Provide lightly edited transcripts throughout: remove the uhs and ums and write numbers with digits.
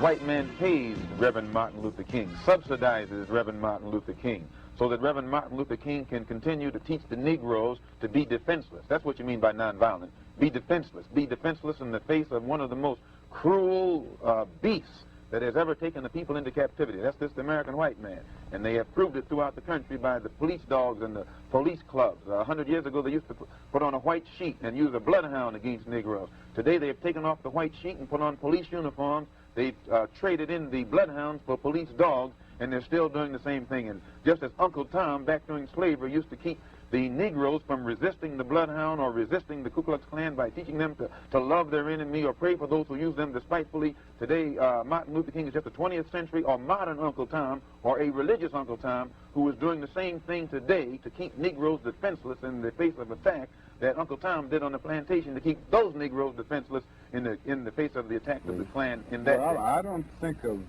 white man pays Reverend Martin Luther King, subsidizes Reverend Martin Luther King, so that Reverend Martin Luther King can continue to teach the Negroes to be defenseless. That's what you mean by nonviolent. Be defenseless. Be defenseless in the face of one of the most cruel beasts that has ever taken the people into captivity. That's this American white man. And they have proved it throughout the country by the police dogs and the police clubs. 100 years ago, they used to put on a white sheet and use a bloodhound against Negroes. Today, they have taken off the white sheet and put on police uniforms. They've traded in the bloodhounds for police dogs, and they're still doing the same thing. And just as Uncle Tom, back during slavery, used to keep the Negroes from resisting the bloodhound or resisting the Ku Klux Klan by teaching them to love their enemy or pray for those who use them despitefully. Today, Martin Luther King is just a 20th century or modern Uncle Tom or a religious Uncle Tom who is doing the same thing today to keep Negroes defenseless in the face of attack that Uncle Tom did on the plantation to keep those Negroes defenseless in the face of the attack of the Klan in that Well, day. I don't think of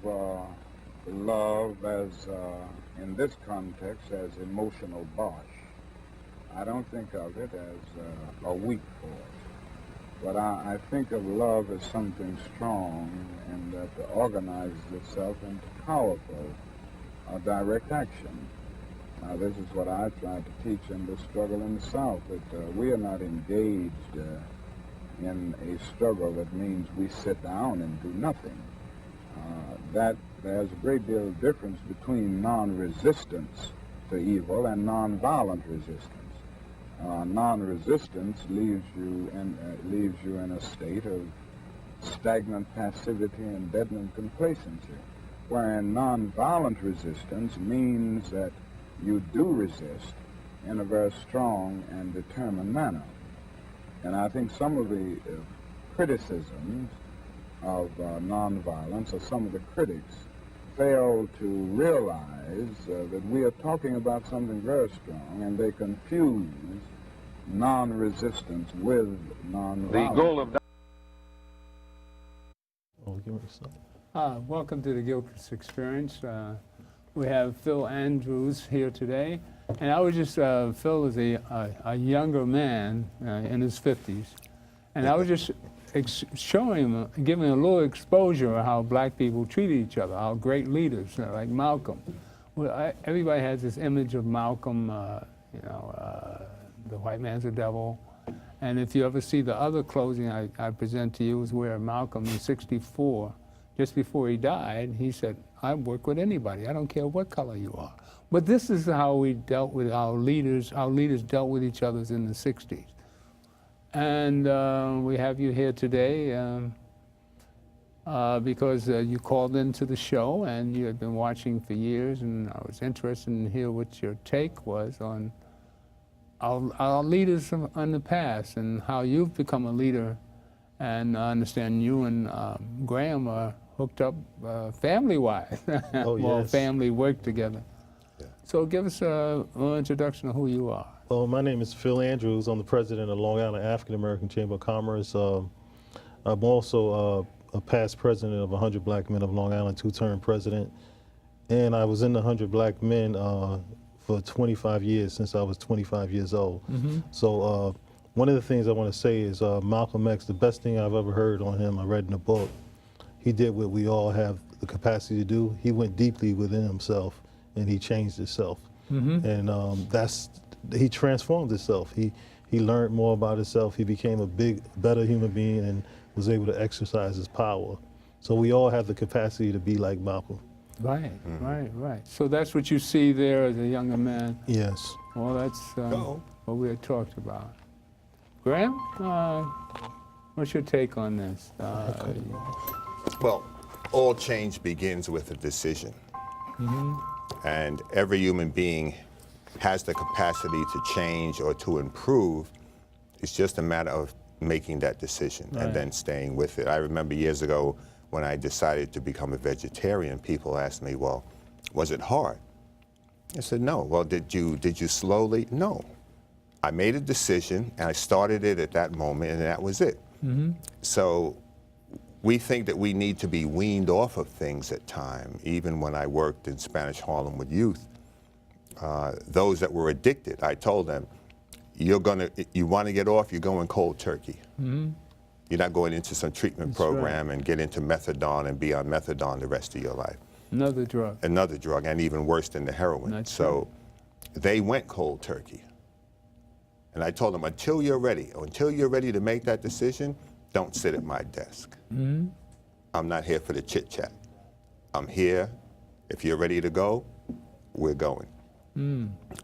love as, in this context, as emotional bosh. I don't think of it as a weak force, but I think of love as something strong and that organizes itself into powerful direct action. Now, this is what I tried to teach in the struggle in the South, that we are not engaged in a struggle that means we sit down and do nothing. That there's a great deal of difference between non-resistance to evil and non-violent resistance. Non-resistance leaves you in a state of stagnant passivity and deadened complacency, wherein non-violent resistance means that you do resist in a very strong and determined manner. And I think some of the criticisms of nonviolence, or some of the critics, fail to realize that we are talking about something very strong, and they confuse non-resistance with nonviolence. The goal of welcome to the Gilchrist Experience. We have Phil Andrews here today, and I was just, Phil is a younger man in his 50s, and I was just showing him, giving him a little exposure of how black people treat each other, how great leaders, like Malcolm. Well, everybody has this image of Malcolm, the white man's a devil. And if you ever see the other closing I present to you is where Malcolm in '64, just before he died, he said, I work with anybody. I don't care what color you are. But this is how we dealt with our leaders dealt with each other in the 60s. And we have you here today because you called into the show and you had been watching for years, and I was interested in hear what your take was on our leaders in the past and how you've become a leader. And I understand you and Graham are hooked up family-wise. Oh, yes. Well, family work together. Yeah. So give us an introduction of who you are. Well, my name is Phil Andrews. I'm the president of Long Island African American Chamber of Commerce. I'm also a past president of 100 Black Men of Long Island, 2-term president. And I was in the 100 Black Men for 25 years, since I was 25 years old. Mm-hmm. So one of the things I want to say is Malcolm X, the best thing I've ever heard on him, I read in a book, he did what we all have the capacity to do. He went deeply within himself and he changed himself. Mm-hmm. And he transformed himself. He learned more about himself. He became a better human being and was able to exercise his power. So we all have the capacity to be like Malcolm. Right, right. So that's what you see there as a younger man. Yes. Well, that's what we had talked about. Graham, what's your take on this? Well, all change begins with a decision. Mm-hmm. And every human being has the capacity to change or to improve. It's just a matter of making that decision and then staying with it. I remember years ago when I decided to become a vegetarian, people asked me, well, was it hard? I said, no. Well, did you slowly? No. I made a decision and I started it at that moment and that was it. Mm-hmm. So we think that we need to be weaned off of things at time. Even when I worked in Spanish Harlem with youth, those that were addicted, I told them, you want to get off, you're going cold turkey. Mm-hmm. You're not going into some treatment program and get into methadone and be on methadone the rest of your life. Another drug. Another drug, and even worse than the heroin. That's so they went cold turkey. And I told them, until you're ready to make that decision, don't sit at my desk. Mm-hmm. I'm not here for the chit chat. I'm here. If you're ready to go, we're going.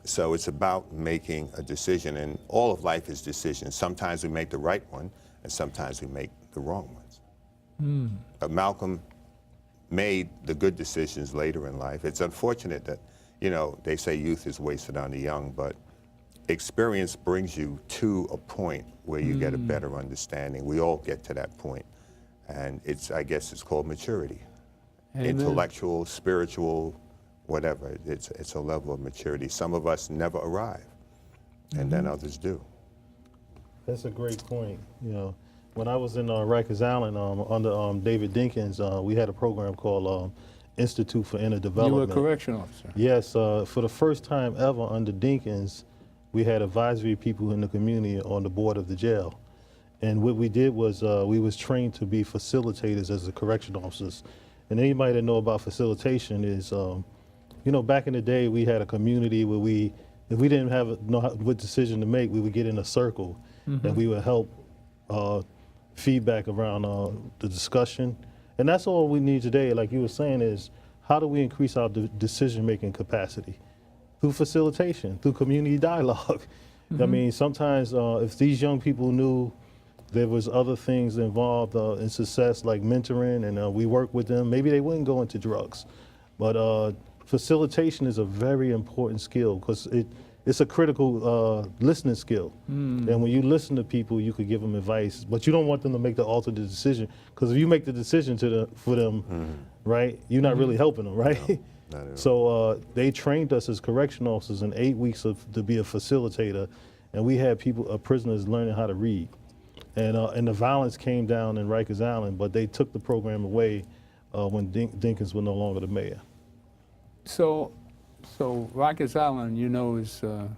So it's about making a decision, and all of life is decisions. Sometimes we make the right one, and sometimes we make the wrong ones. But Malcolm made the good decisions later in life. It's unfortunate that, you know, they say youth is wasted on the young, but experience brings you to a point where you get a better understanding. We all get to that point, and I guess it's called maturity. Amen. Intellectual, spiritual, whatever. It's a level of maturity. Some of us never arrive, and then others do. That's a great point. You know, when I was in Rikers Island under David Dinkins, we had a program called Institute for Inner Development. You were a correction officer. Yes, for the first time ever under Dinkins, we had advisory people in the community on the board of the jail. And what we did was we was trained to be facilitators as the correction officers. And anybody that know about facilitation is, you know, back in the day, we had a community where if we didn't know what decision to make, we would get in a circle and we would help feedback around the discussion. And that's all we need today, like you were saying, is how do we increase our decision-making capacity? Through facilitation, through community dialogue. I mean, sometimes if these young people knew there was other things involved in success, like mentoring, and we work with them, maybe they wouldn't go into drugs. But facilitation is a very important skill because it's a critical listening skill. And when you listen to people, you could give them advice, but you don't want them to make the alternate decision, because if you make the decision for them, right, you're not really helping them, right? No, so they trained us as correction officers in 8 weeks to be a facilitator, and we had prisoners learning how to read. And the violence came down in Rikers Island, but they took the program away when Dinkins was no longer the mayor. So Rikers Island, you know, is a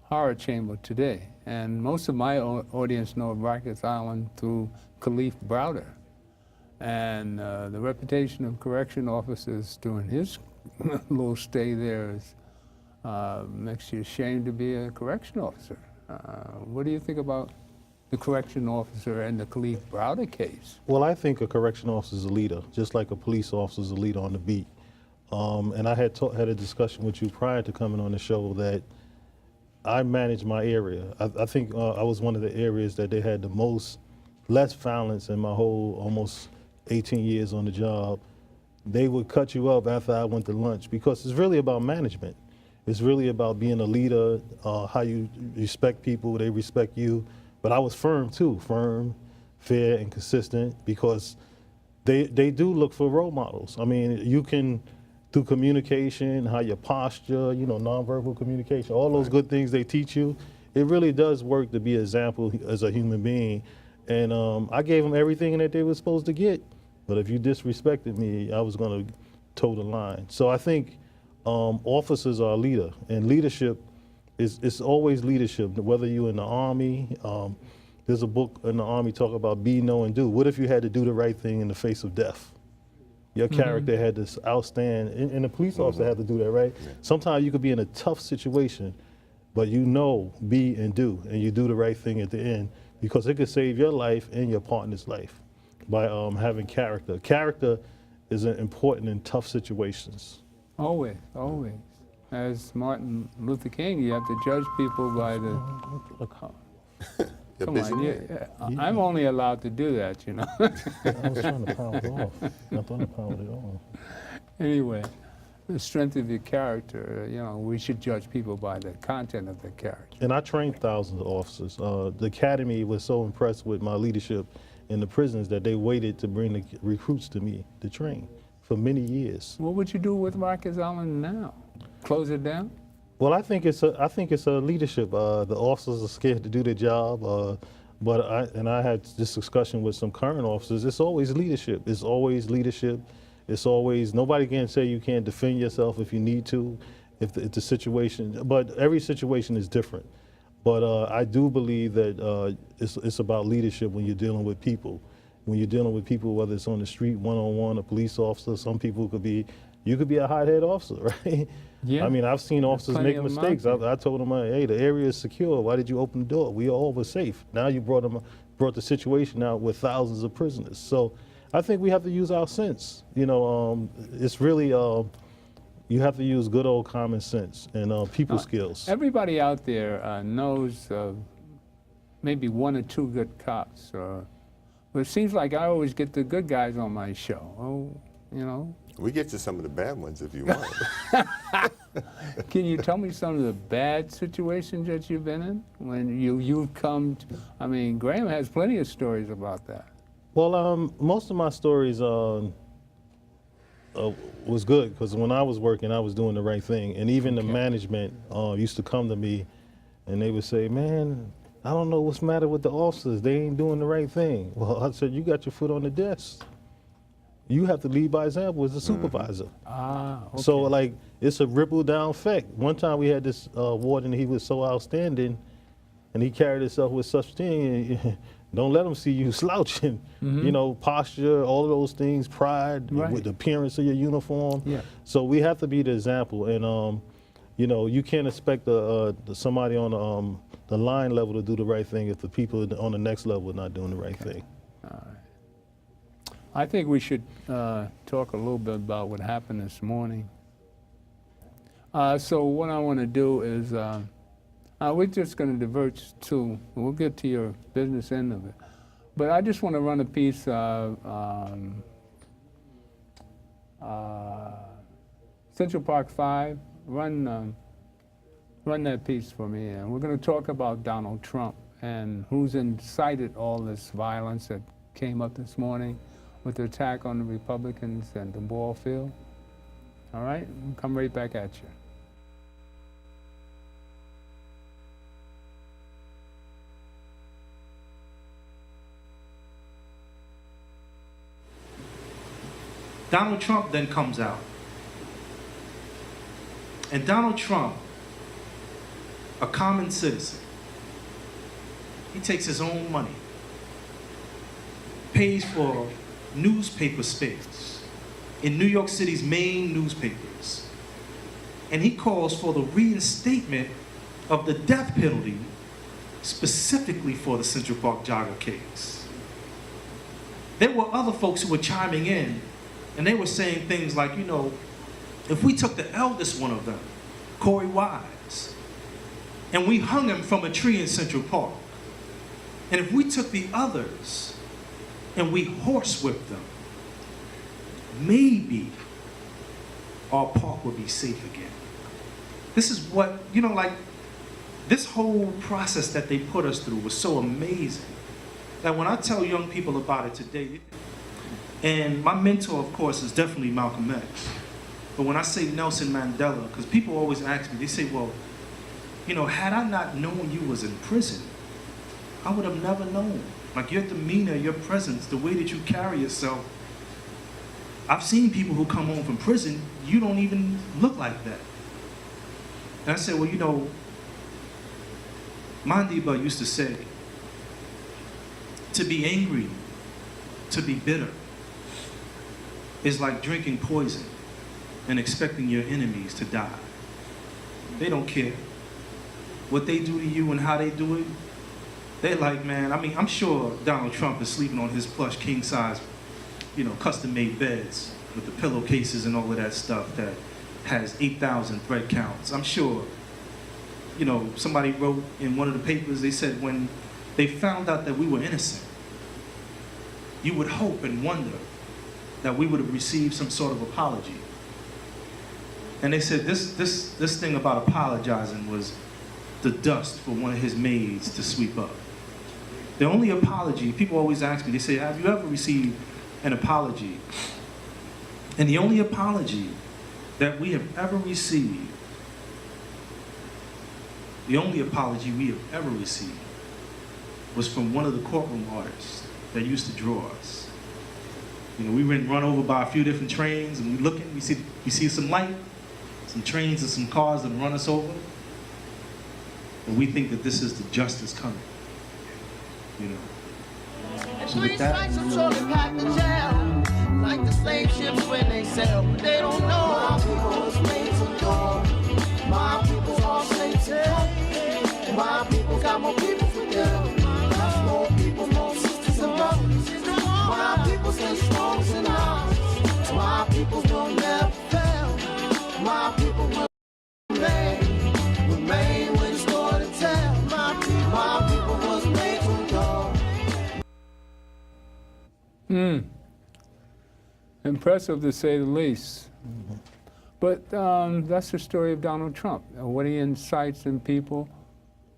horror chamber today. And most of my audience know Rikers Island through Khalif Browder. And the reputation of correction officers during his little stay there makes you ashamed to be a correction officer. What do you think about the correction officer and the Khalif Browder case? Well, I think a correction officer is a leader, just like a police officer is a leader on the beat. And I had a discussion with you prior to coming on the show that I manage my area. I think I was one of the areas that they had the less violence in my whole almost 18 years on the job. They would cut you up after I went to lunch because it's really about management. It's really about being a leader, how you respect people, they respect you. But I was firm too, firm, fair, and consistent, because they do look for role models. I mean, you can, through communication, how your posture, you know, nonverbal communication, all those good things they teach you, it really does work to be an example as a human being. And I gave them everything that they were supposed to get. But if you disrespected me, I was going to toe the line. So I think officers are a leader, and leadership it's always leadership, whether you're in the Army. There's a book in the Army talk about be, know, and do. What if you had to do the right thing in the face of death? Your character had to outstand, and the police officer had to do that, right? Yeah. Sometimes you could be in a tough situation, but you know, be and do, and you do the right thing at the end, because it could save your life and your partner's life by having character. Character is important in tough situations. Always, always. As Martin Luther King, you have to judge people by the... Come on, I'm only allowed to do that, you know. I was trying to pound it off. I thought I pounded it off. Anyway, the strength of your character, you know, we should judge people by the content of their character. And I trained thousands of officers. The academy was so impressed with my leadership in the prisons that they waited to bring the recruits to me to train for many years. What would you do with Rikers Island now? Close it down? Well, I think it's a leadership. The officers are scared to do their job, but I had this discussion with some current officers. It's always leadership. It's always leadership. It's always, nobody can say you can't defend yourself if you need to, if the situation. But every situation is different. But I do believe that it's about leadership when you're dealing with people. When you're dealing with people, whether it's on the street, one-on-one, a police officer, some people you could be a hothead officer, right? Yeah. I mean, I've seen officers plenty make of 'em out mistakes. there. I told them, hey, the area is secure. Why did you open the door? We all were safe. Now you brought the situation out with thousands of prisoners. So I think we have to use our sense. You know, it's really, you have to use good old common sense and people skills. Everybody out there knows maybe one or two good cops. But it seems like I always get the good guys on my show. Oh, you know. We get to some of the bad ones if you want. Can you tell me some of the bad situations that you've been in when you've come? I mean, Graham has plenty of stories about that. Well, most of my stories was good because when I was working, I was doing the right thing, and even the management used to come to me, and they would say, "Man, I don't know what's the matter with the officers. They ain't doing the right thing." Well, I said, "You got your foot on the desk. You have to lead by example as a supervisor." Okay. So, like, it's a ripple down effect. One time we had this warden, he was so outstanding, and he carried himself with such thing. Don't let them see you slouching. You know, posture, all of those things, pride, Right. with the appearance of your uniform. Yeah. So we have to be the example, and you know, you can't expect somebody on the line level to do the right thing if the people on the next level are not doing the right thing. I think we should talk a little bit about what happened this morning. So what I want to do is, we're just going to divert to, we'll get to your business end of it. But I just want to run a piece of Central Park 5. Run that piece for me. And we're going to talk about Donald Trump and who's incited all this violence that came up this morning with the attack on the Republicans and the ball field. All right, we'll come right back at you. Donald Trump then comes out. And Donald Trump, a common citizen, he takes his own money, pays for newspaper space in New York City's main newspapers. And he calls for the reinstatement of the death penalty specifically for the Central Park jogger case. There were other folks who were chiming in, and they were saying things like, you know, if we took the eldest one of them, Corey Wise, and we hung him from a tree in Central Park, and if we took the others and we horsewhipped them, maybe our park would be safe again. This is what, you know, like, this whole process that they put us through was so amazing that when I tell young people about it today, and my mentor, of course, is definitely Malcolm X, but when I say Nelson Mandela, because people always ask me, they say, well, you know, had I not known you was in prison, I would have never known. Like, your demeanor, your presence, the way that you carry yourself. I've seen people who come home from prison, you don't even look like that. And I said, well, you know, Mandiba used to say, to be angry, to be bitter, is like drinking poison and expecting your enemies to die. They don't care what they do to you and how they do it. They're like, man, I mean, I'm sure Donald Trump is sleeping on his plush king-size, you know, custom-made beds with the pillowcases and all of that stuff that has 8,000 thread counts. I'm sure, you know, somebody wrote in one of the papers, they said when they found out that we were innocent, you would hope and wonder that we would have received some sort of apology. And they said this thing about apologizing was the dust for one of his maids to sweep up. The only apology, people always ask me, they say, have you ever received an apology? And the only apology that we have ever received, the only apology we have ever received was from one of the courtroom artists that used to draw us. You know, we went run over by a few different trains, and we looking, we see some light, some trains and some cars that run us over. And we think that this is the justice coming, you know. So with that, like the slave ships when they sail, but they don't know my people was made to go. My people are slaves to come. My people got more people for them. Got more people, more sisters and brothers. My people stay strong and honest. My people will never fail. My people will remain with a story to tell. My people was made to go. Impressive to say the least. But that's the story of Donald Trump, what he incites in people.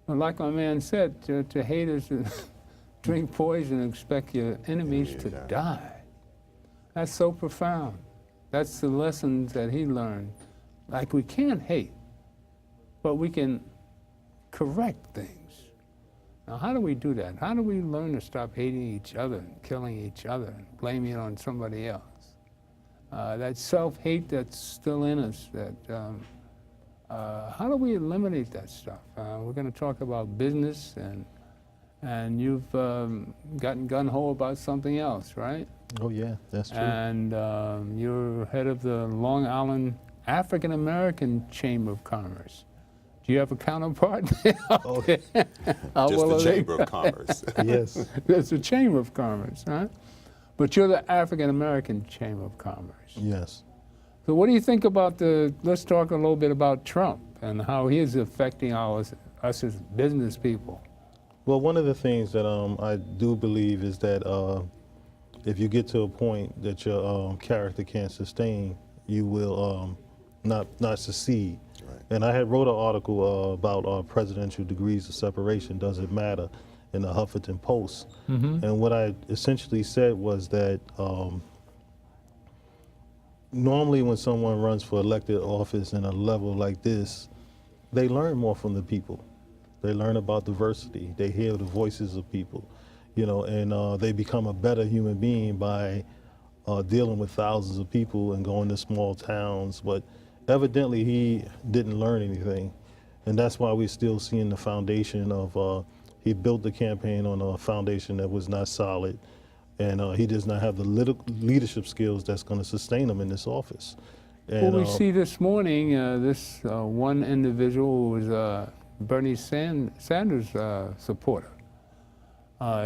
And like my man said, to hate is to drink poison and expect your enemies to die. That's so profound. That's the lessons that he learned. Like, we can't hate, but we can correct things. Now, how do we do that? How do we learn to stop hating each other and killing each other and blaming it on somebody else? That self-hate that's still in us, how do we eliminate that stuff? We're going to talk about business, and you've gotten gung-ho about something else, right? Oh, yeah, that's true. And you're head of the Long Island African American Chamber of Commerce. Do you have a counterpart? Oh, just the Chamber of Commerce. Yes. There's a Chamber of Commerce, huh? But you're the African American Chamber of Commerce. Yes. So what do you think about let's talk a little bit about Trump and how he is affecting us as business people. Well, one of the things that I do believe is that if you get to a point that your character can't sustain, you will not succeed. Right. And I had wrote an article about presidential degrees of separation, does it matter, in the Huffington Post. Mm-hmm. And what I essentially said was that normally when someone runs for elected office in a level like this, they learn more from the people. They learn about diversity. They hear the voices of people, you know, and they become a better human being by dealing with thousands of people and going to small towns. But evidently he didn't learn anything. And that's why we're still seeing the foundation of, he built the campaign on a foundation that was not solid. And he does not have the leadership skills that's going to sustain him in this office. And, well, we see this morning, this one individual who was Bernie Sanders' supporter.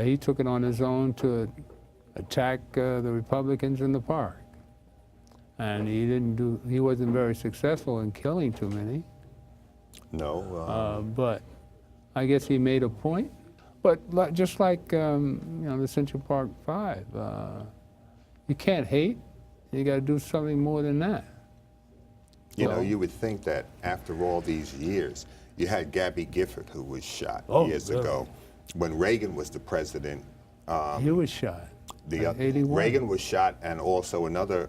He took it on his own to attack the Republicans in the park. And he wasn't very successful in killing too many. No. But I guess he made a point. But just like you know, the Central Park 5, you can't hate. You got to do something more than that. You know, you would think that after all these years, you had Gabby Gifford, who was shot years ago. When Reagan was the president. He was shot. 81. Reagan was shot, and also another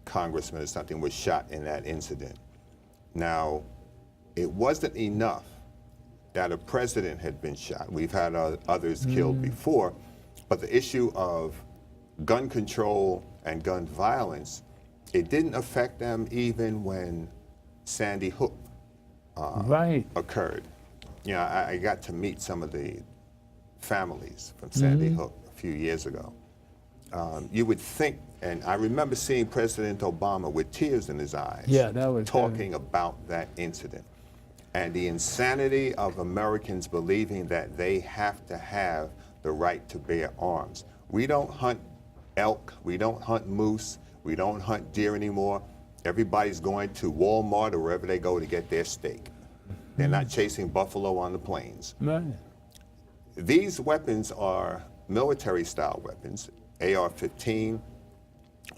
congressman or something was shot in that incident. Now, it wasn't enough that a president had been shot. We've had others killed before, but the issue of gun control and gun violence, it didn't affect them even when Sandy Hook occurred. You know, I got to meet some of the families from Sandy Hook a few years ago. You would think, and I remember seeing President Obama with tears in his eyes, talking about that incident. And the insanity of Americans believing that they have to have the right to bear arms. We don't hunt elk, we don't hunt moose, we don't hunt deer anymore. Everybody's going to Walmart or wherever they go to get their steak. They're not chasing buffalo on the plains. Right. These weapons are military-style weapons, AR-15.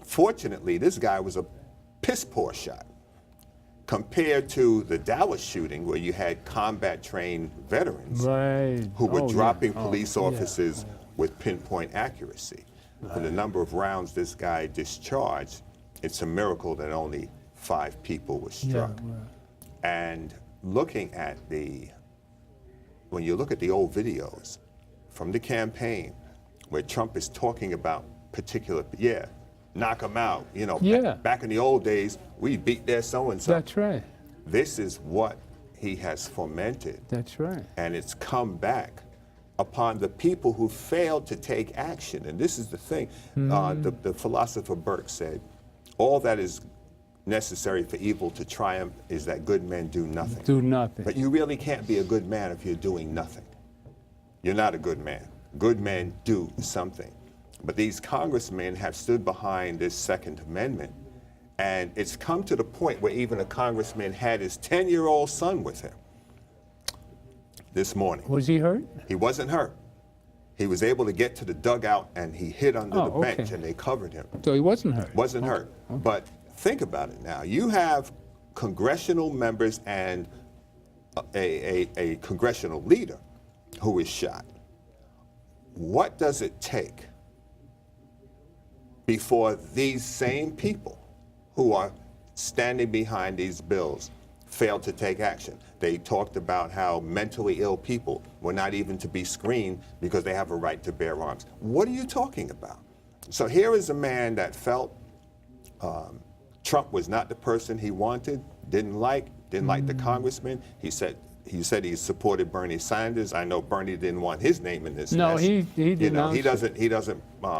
Fortunately, this guy was a piss-poor shot compared to the Dallas shooting, where you had combat-trained veterans who were dropping police officers with pinpoint accuracy. For the number of rounds this guy discharged, it's a miracle that only 5 people were struck. And looking at when you look at the old videos from the campaign, where Trump is talking about particular, knock them out. You know, back in the old days, we beat their so-and-so. That's right. This is what he has fomented. That's right. And it's come back upon the people who failed to take action. And this is the thing. The philosopher Burke said, all that is necessary for evil to triumph is that good men do nothing. Do nothing. But you really can't be a good man if you're doing nothing. You're not a good man. Good men do something. But these congressmen have stood behind this Second Amendment, and it's come to the point where even a congressman had his 10-year-old son with him this morning. Was he hurt? He wasn't hurt. He was able to get to the dugout, and he hid under the bench, and they covered him. So he wasn't hurt? Wasn't hurt. But think about it now. You have congressional members and a congressional leader who is shot. What does it take before these same people who are standing behind these bills fail to take action? They talked about how mentally ill people were not even to be screened because they have a right to bear arms. What are you talking about? So here is a man that felt Trump was not the person he wanted, didn't like the congressman. He said he supported Bernie Sanders. I know Bernie didn't want his name in this. No, mess. he denounced he doesn't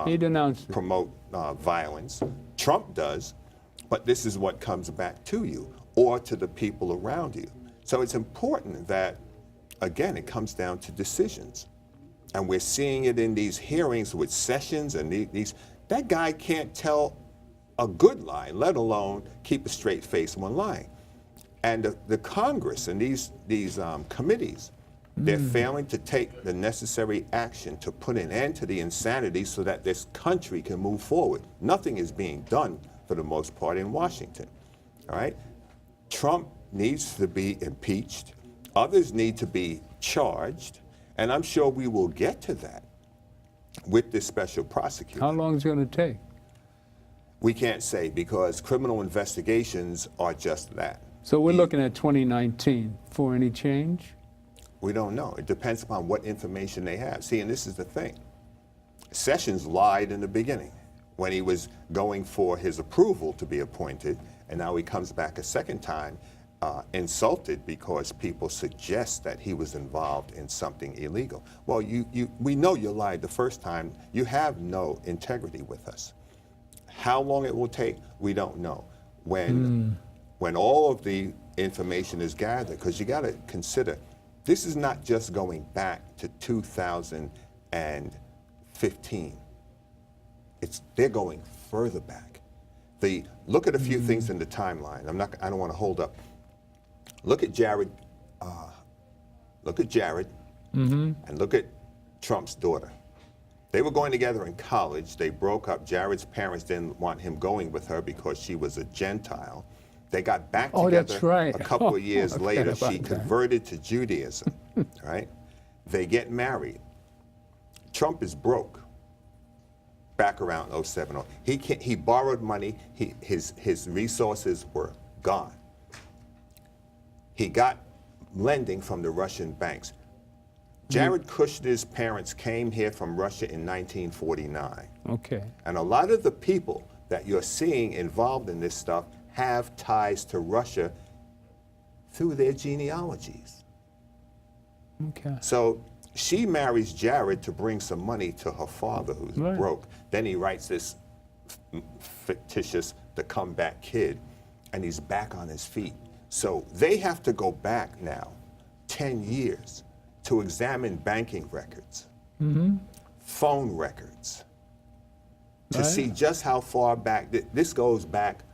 he denounced it. promote violence. Trump does, but this is what comes back to you or to the people around you. So it's important that, again, it comes down to decisions. And we're seeing it in these hearings with Sessions and these. That guy can't tell a good lie, let alone keep a straight face when lying. And the Congress and these committees, they're failing to take the necessary action to put an end to the insanity so that this country can move forward. Nothing is being done, for the most part, in Washington. All right? Trump needs to be impeached. Others need to be charged. And I'm sure we will get to that with this special prosecutor. How long is it going to take? We can't say, because criminal investigations are just that. So we're looking at 2019 for any change? We don't know. It depends upon what information they have. See, and this is the thing. Sessions lied in the beginning when he was going for his approval to be appointed, and now he comes back a second time insulted because people suggest that he was involved in something illegal. Well, we know you lied the first time. You have no integrity with us. How long it will take, we don't know. When all of the information is gathered, because you got to consider, this is not just going back to 2015. They're going further back. Look at a few things in the timeline. I don't want to hold up. Look at Jared. And look at Trump's daughter. They were going together in college. They broke up. Jared's parents didn't want him going with her because she was a Gentile. They got back together that's right. a couple of years later. She that. converted to Judaism, right? They get married. Trump is broke back around 07. He borrowed money. His resources were gone. He got lending from the Russian banks. Jared Kushner's parents came here from Russia in 1949. Okay. And a lot of the people that you're seeing involved in this stuff have ties to Russia through their genealogies. Okay. So she marries Jared to bring some money to her father, who's broke. Then he writes this fictitious The Comeback Kid, and he's back on his feet. So they have to go back now 10 years to examine banking records, phone records, to see just how far back. This goes back.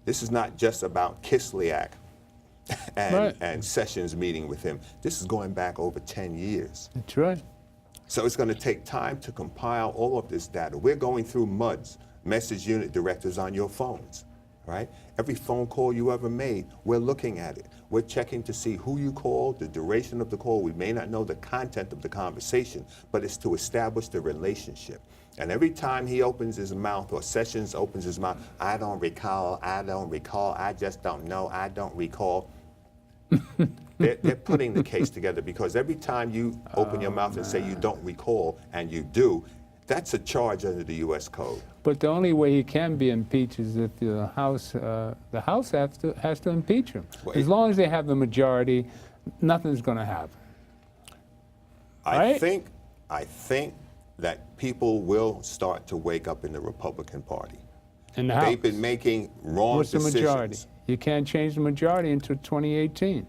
This is not just about Kislyak and Sessions meeting with him. This is going back over 10 years. That's right. So it's going to take time to compile all of this data. We're going through MUDs, message unit directives, on your phones, right? Every phone call you ever made, we're looking at it. We're checking to see who you called, the duration of the call. We may not know the content of the conversation, but it's to establish the relationship. And every time he opens his mouth, or Sessions opens his mouth, I don't recall, I just don't know, I don't recall. They're putting the case together, because every time you open your mouth and say you don't recall, and you do, That's a charge under the U.S. Code. But the only way he can be impeached is if the House has to impeach him. Well, As long as they have the majority, nothing's going to happen. I Right? think that people will start to wake up in the Republican Party. In the House. They've been making wrong What's the decisions. majority? You can't change the majority until 2018.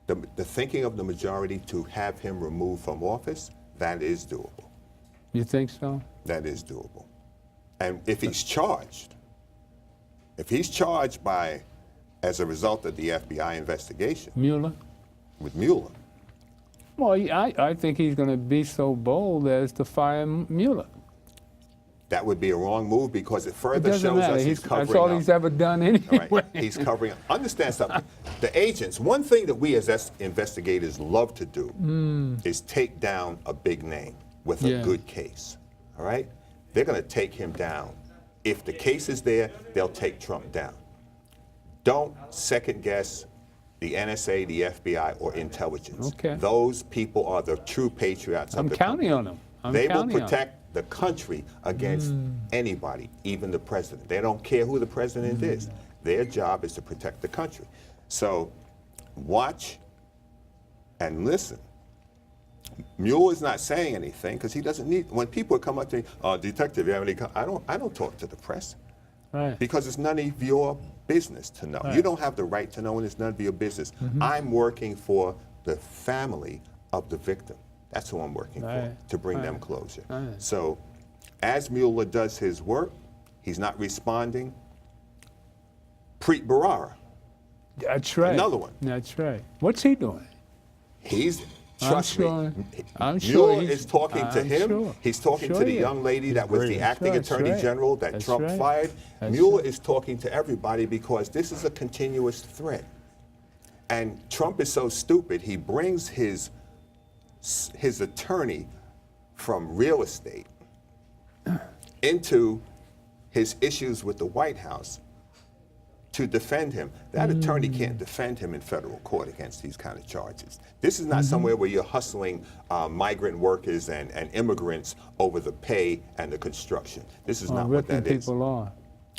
The thinking of the majority to have him removed from office, that is doable. You think so? That is doable. And if he's charged by, as a result of the FBI investigation Mueller? with Mueller, Well, I think he's going to be so bold as to fire Mueller. that would be a wrong move because it It further doesn't shows matter. us he's covering That's all up. he's ever done anyway. All right, he's covering up. Understand something. The agents, one thing that we as investigators love to do is take down a big name with a Yeah. good case. All right? They're going to take him down. If the case is there, they'll take Trump down. Don't second guess the NSA, the FBI, or intelligence. Okay. Those people are the true patriots I'm of the counting country. on him. I'm They will counting on him. protect the country against anybody, even the president. They don't care who the president is. Their job is to protect the country. So watch and listen. Mueller is not saying anything because he doesn't need. When people come up to me, detective, you have any? I don't talk to the press Right. because it's none of your business to know. You don't have the right to know, and it's none of your business. I'm working for the family of the victim. That's who I'm working for, to bring them closure. So as Mueller does his work, he's not responding. Preet Bharara, That's right. another one. That's right. What's he doing? He's, trust me, I'm sure Mueller is talking to him. Sure. He's talking Sure to the he is. young lady that was the acting That's attorney right. general that That's Trump right. fired. That's Mueller right. is talking to everybody because this is a continuous threat. And Trump is so stupid, he brings his attorney from real estate into his issues with the White House to defend him. That attorney can't defend him in federal court against these kind of charges. This is not somewhere where you're hustling migrant workers and immigrants over the pay and the construction. This is not what ripping that is. people off.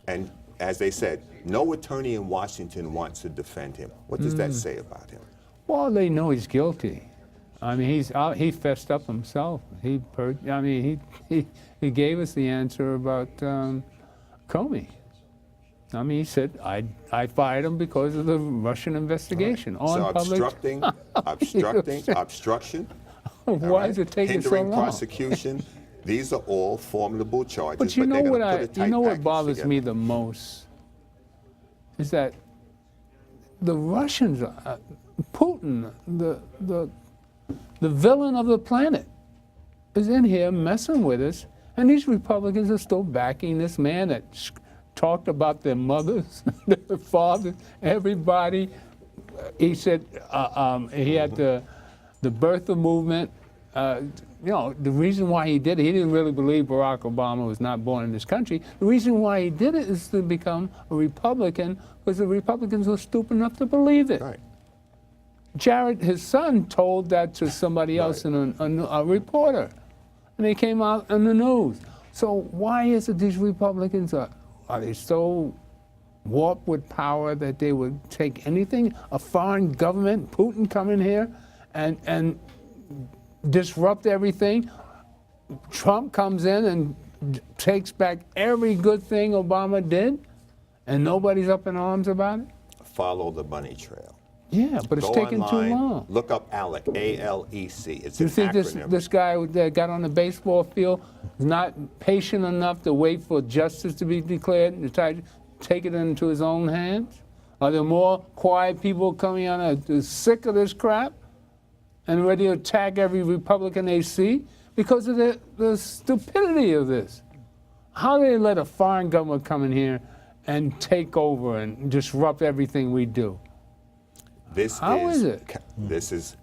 And as they said, no attorney in Washington wants to defend him. What does that say about him? Well, they know he's guilty. I mean, he fessed up himself. He gave us the answer about Comey. I mean, he said, I fired him because of the Russian investigation. So On public. obstruction. Why is it taking so hindering long? prosecution. These are all formidable charges. But you know they're what gonna put a tight what package bothers together. me the most is that the Russians, Putin, the villain of the planet, is in here messing with us, and these Republicans are still backing this man that talked about their mothers, their fathers, everybody. He said he had the birther movement. You know, the reason why he did it, he didn't really believe Barack Obama was not born in this country. The reason why he did it is to become a Republican, because the Republicans were stupid enough to believe it. Right. Jared, his son, told that to somebody else, in a reporter, and they came out in the news. So why is it these Republicans are they so warped with power that they would take anything? A foreign government, Putin, come in here and disrupt everything. Trump comes in and takes back every good thing Obama did, and nobody's up in arms about it? Follow the money trail. Yeah, but it's Go taking online, too long. Look up ALEC, A-L-E-C. It's Do you an think acronym. this guy that got on the baseball field is not patient enough to wait for justice to be declared and to try to take it into his own hands? Are there more quiet people coming on who's sick of this crap and ready to attack every Republican they see because of the stupidity of this? How do they let a foreign government come in here and take over and disrupt everything we do? How is it? This is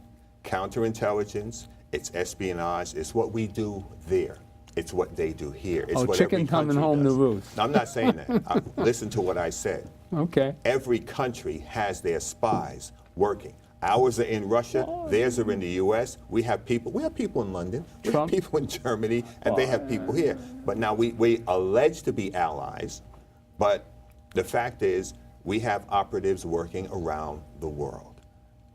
counterintelligence. It's espionage. It's what we do there. It's what they do here. It's what chicken every coming country home does. to roost. No, I'm not saying that. Listen to what I said. Okay. Every country has their spies working. Ours are in Russia, theirs are in the U.S. We have people in London, we have Trump? people in Germany, and they have people here. But now we allege to be allies, but the fact is we have operatives working around the world.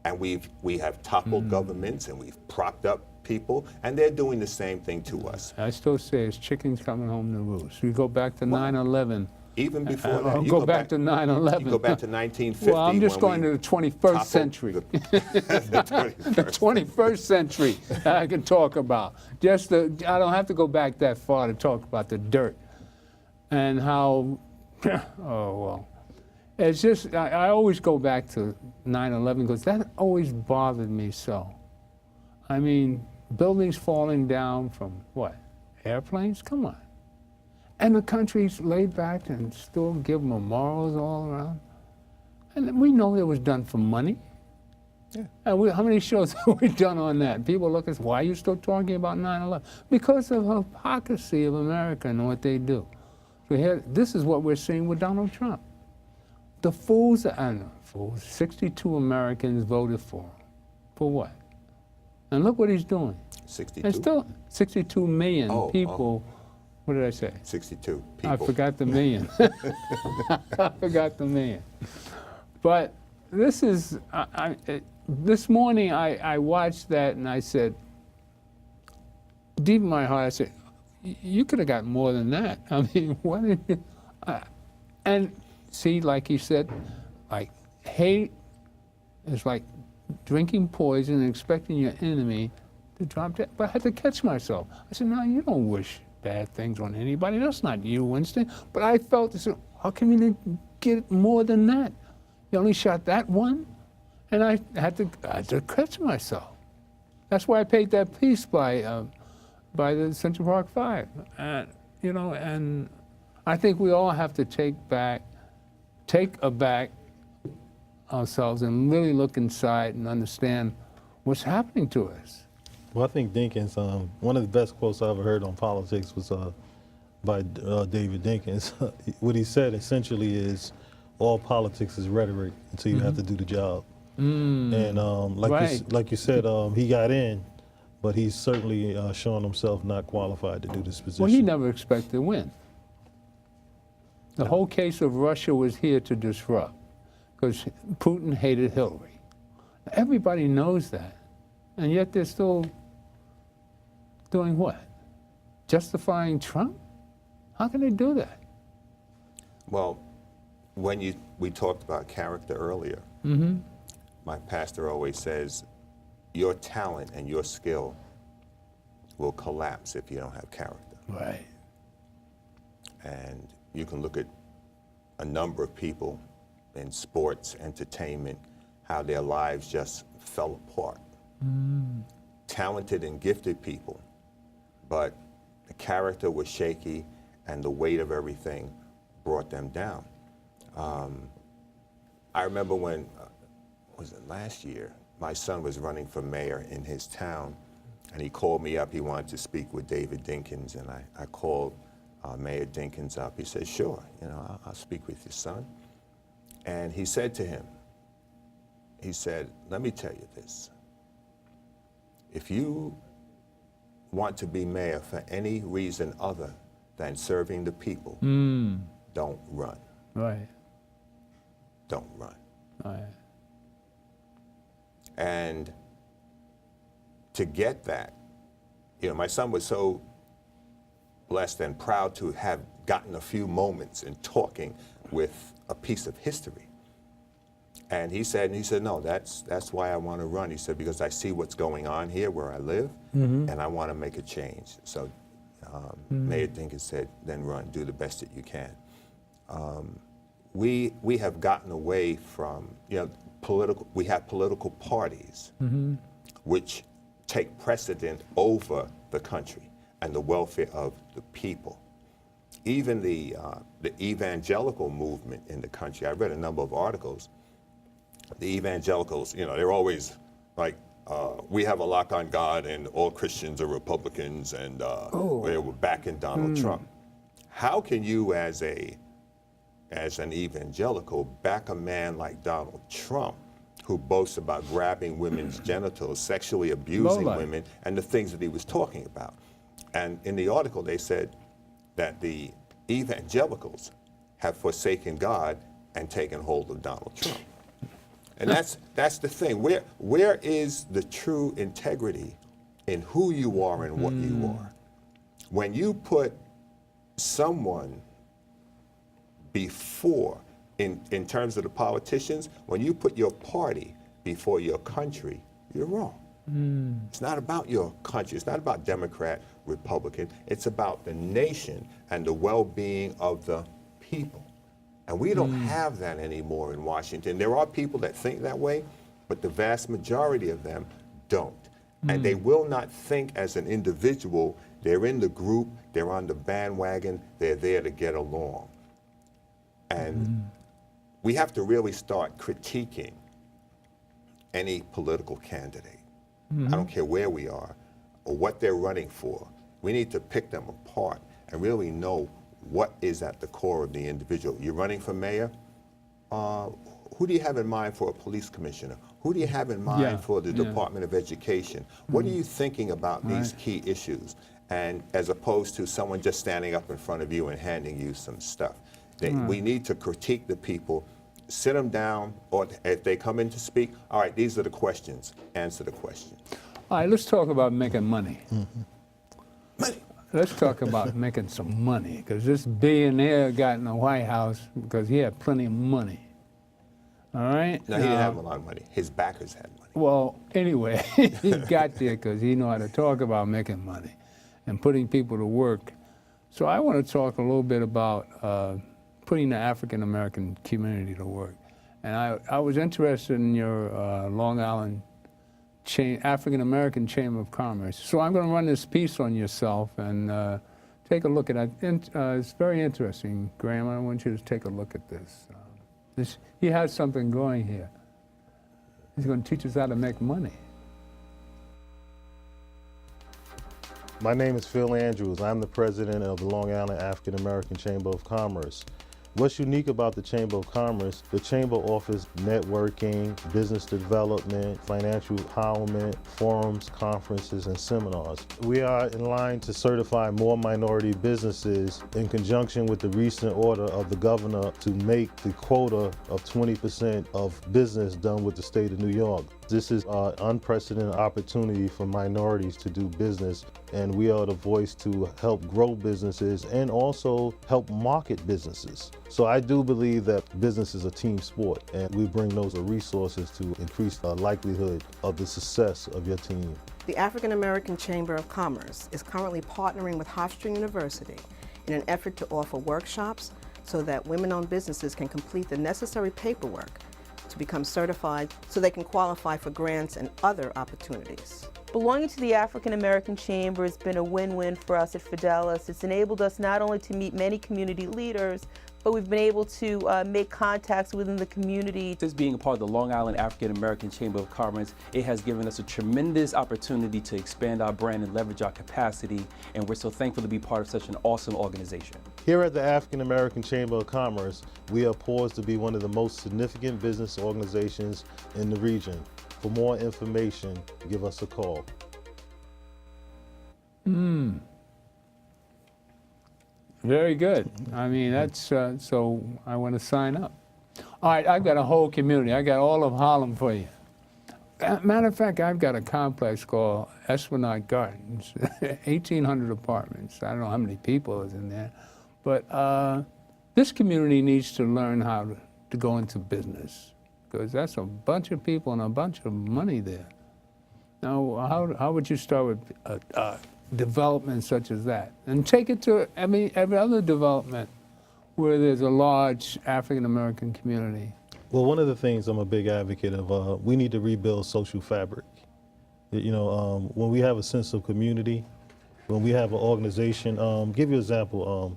And we have toppled governments and we've propped up people, and they're doing the same thing to us. I still say it's chickens coming home to roost. We go back to 9/11. Even before that, I'll you go back to 9/11. You go back to 1950. Well, I'm just going to the 21st century. The The 21st century I can talk about. I don't have to go back that far to talk about the dirt and how, oh, well. It's just, I always go back to 9/11 because that always bothered me so. I mean, buildings falling down from what? Airplanes? Come on. And the country's laid back and still give memorials all around. And we know it was done for money. Yeah. And how many shows have we done on that? People look at us, why are you still talking about 9/11? Because of the hypocrisy of America and what they do. So here, this is what we're seeing with Donald Trump. The fools, 62 Americans voted for him. For what? And look what he's doing. 62? And still 62 million people. What did I say? 62 people. I forgot the million. I forgot the million. But this is, this morning I watched that and I said, deep in my heart, I said, you could have got more than that. I mean, what did you, and see, like he said, like hate is like drinking poison and expecting your enemy to drop dead. But I had to catch myself. I said, no, you don't wish bad things on anybody. That's not you, Winston. But I felt, how can you get more than that? You only shot that one? And I had to catch myself. That's why I paid that piece by the Central Park 5. And, you know, and I think we all have to take aback ourselves and really look inside and understand what's happening to us. Well, I think Dinkins, one of the best quotes I ever heard on politics was by David Dinkins. What he said essentially is, all politics is rhetoric until you have to do the job. And like you said, he got in, but he's certainly shown himself not qualified to do this position. Well, he never expected to win. The whole case of Russia was here to disrupt because Putin hated Hillary. Everybody knows that, and yet they're still doing what? Justifying Trump? How can they do that? Well, when we talked about character earlier, my pastor always says, your talent and your skill will collapse if you don't have character. Right. And you can look at a number of people in sports, entertainment, how their lives just fell apart. Talented and gifted people, but the character was shaky and the weight of everything brought them down. I remember when, was it last year, my son was running for mayor in his town, and he called me up. He wanted to speak with David Dinkins, and I called Mayor Dinkins up. He said, sure, you know, I'll speak with your son. And he said to him, he said, let me tell you this. If you want to be mayor for any reason other than serving the people, don't run. Right. Don't run. Right. And to get that, you know, my son was so blessed and proud to have gotten a few moments in talking with a piece of history. And he said, no, that's why I want to run. He said, because I see what's going on here where I live, and I want to make a change. So Mayor Dinkins said, then run, do the best that you can. We have gotten away from, you know, we have political parties which take precedent over the country and the welfare of the people. Even the evangelical movement in the country, I read a number of articles. The evangelicals, you know, they're always like, we have a lock on God and all Christians are Republicans and they were backing Donald Trump. How can you as an evangelical back a man like Donald Trump who boasts about grabbing women's genitals, sexually abusing Lowlight. women, and the things that he was talking about. And in the article, they said that the evangelicals have forsaken God and taken hold of Donald Trump. And that's the thing. Where is the true integrity in who you are and what you are? When you put someone before, in terms of the politicians, when you put your party before your country, you're wrong. It's not about your country. It's not about Democrat, Republican. It's about the nation and the well-being of the people. And we don't have that anymore in Washington. There are people that think that way, but the vast majority of them don't. And they will not think as an individual. They're in the group, they're on the bandwagon, they're there to get along. And we have to really start critiquing any political candidate. I don't care where we are or what they're running for. We need to pick them apart and really know what is at the core of the individual. You're running for mayor? Who do you have in mind for a police commissioner? Who do you have in mind for the Department of Education? What are you thinking about these key issues? And as opposed to someone just standing up in front of you and handing you some stuff. We need to critique the people, sit them down, or if they come in to speak, all right, these are the questions, answer the questions. All right, let's talk about making money. Let's talk about making some money, because this billionaire got in the White House because he had plenty of money. All right? No, he didn't have a lot of money. His backers had money. Well, anyway, he got there because he knew how to talk about making money and putting people to work. So I want to talk a little bit about putting the African-American community to work. And I was interested in your Long Island African-American Chamber of Commerce. So I'm going to run this piece on yourself and take a look at it. It's very interesting, Graham. I want you to take a look at this. He has something going here. He's going to teach us how to make money. My name is Phil Andrews. I'm the president of the Long Island African American Chamber of Commerce. What's unique about the Chamber of Commerce, the Chamber offers networking, business development, financial empowerment, forums, conferences, and seminars. We are in line to certify more minority businesses in conjunction with the recent order of the governor to make the quota of 20% of business done with the state of New York. This is an unprecedented opportunity for minorities to do business, and we are the voice to help grow businesses and also help market businesses. So I do believe that business is a team sport, and we bring those resources to increase the likelihood of the success of your team. The African American Chamber of Commerce is currently partnering with Hofstra University in an effort to offer workshops so that women-owned businesses can complete the necessary paperwork to become certified so they can qualify for grants and other opportunities. Belonging to the African American Chamber has been a win-win for us at Fidelis. It's enabled us not only to meet many community leaders, but we've been able to make contacts within the community. Just being a part of the Long Island African American Chamber of Commerce, it has given us a tremendous opportunity to expand our brand and leverage our capacity, and we're so thankful to be part of such an awesome organization. Here at the African American Chamber of Commerce, we are poised to be one of the most significant business organizations in the region. For more information, give us a call. Very good. I mean, that's, so I want to sign up. All right, I've got a whole community. I got all of Harlem for you. Matter of fact, I've got a complex called Esplanade Gardens, 1,800 apartments. I don't know how many people is in there. But this community needs to learn how to go into business, because that's a bunch of people and a bunch of money there. Now, how would you start with development such as that, and take it to every other development where there's a large African American community? Well, one of the things I'm a big advocate of, we need to rebuild social fabric. You know, when we have a sense of community, when we have an organization, give you an example,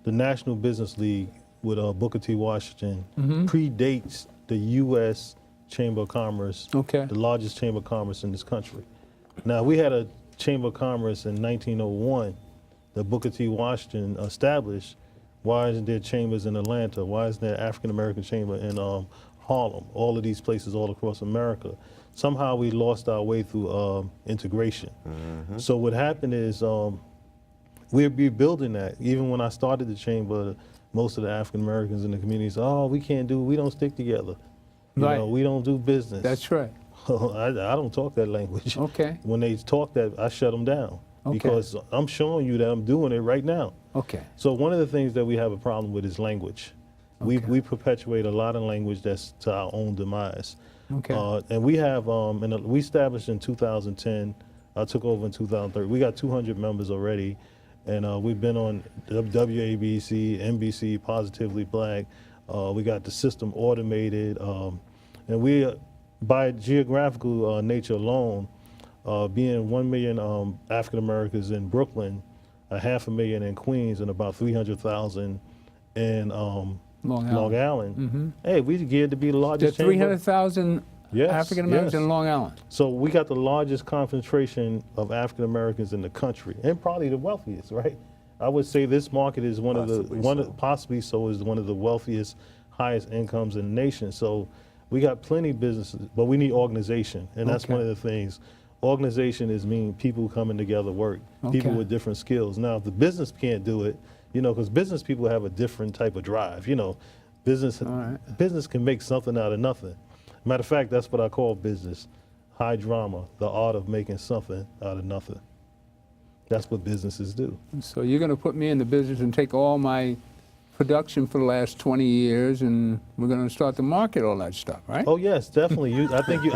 the National Business League with Booker T. Washington predates the U.S. Chamber of Commerce, the largest chamber of commerce in this country. Now, we had a Chamber of Commerce in 1901 that Booker T. Washington established. Why isn't there chambers in Atlanta? Why isn't there African American Chamber in Harlem, all of these places all across America. Somehow we lost our way through integration. So what happened is we're rebuilding that. Even when I started the chamber, most of the African Americans in the community said, oh, we don't stick together. You know, we don't do business. That's right. I don't talk that language. Okay. When they talk that, I shut them down. Okay. Because I'm showing you that I'm doing it right now. Okay. So one of the things that we have a problem with is language. We perpetuate a lot of language that's to our own demise. Okay. And we have, we established in 2010, I took over in 2013. We got 200 members already, and we've been on WABC, NBC, Positively Black. We got the system automated, and we, by geographical nature alone, being 1 million African Americans in Brooklyn, 500,000 in Queens, and about 300,000 in Long Island. Hey, we geared to be the largest. There's 300,000 African Americans in Long Island. So we got the largest concentration of African Americans in the country, and probably the wealthiest, right? I would say this market is one of the wealthiest, highest incomes in the nation. So we got plenty of businesses, but we need organization, and that's one of the things. Organization is mean people coming together, work, people with different skills. Now, if the business can't do it, you know, because business people have a different type of drive. You know, business can make something out of nothing. Matter of fact, that's what I call business. High drama, the art of making something out of nothing. That's what businesses do. So you're going to put me in the business and take all my production for the last 20 years, and we're going to start to market all that stuff, right? Oh yes, definitely. I think you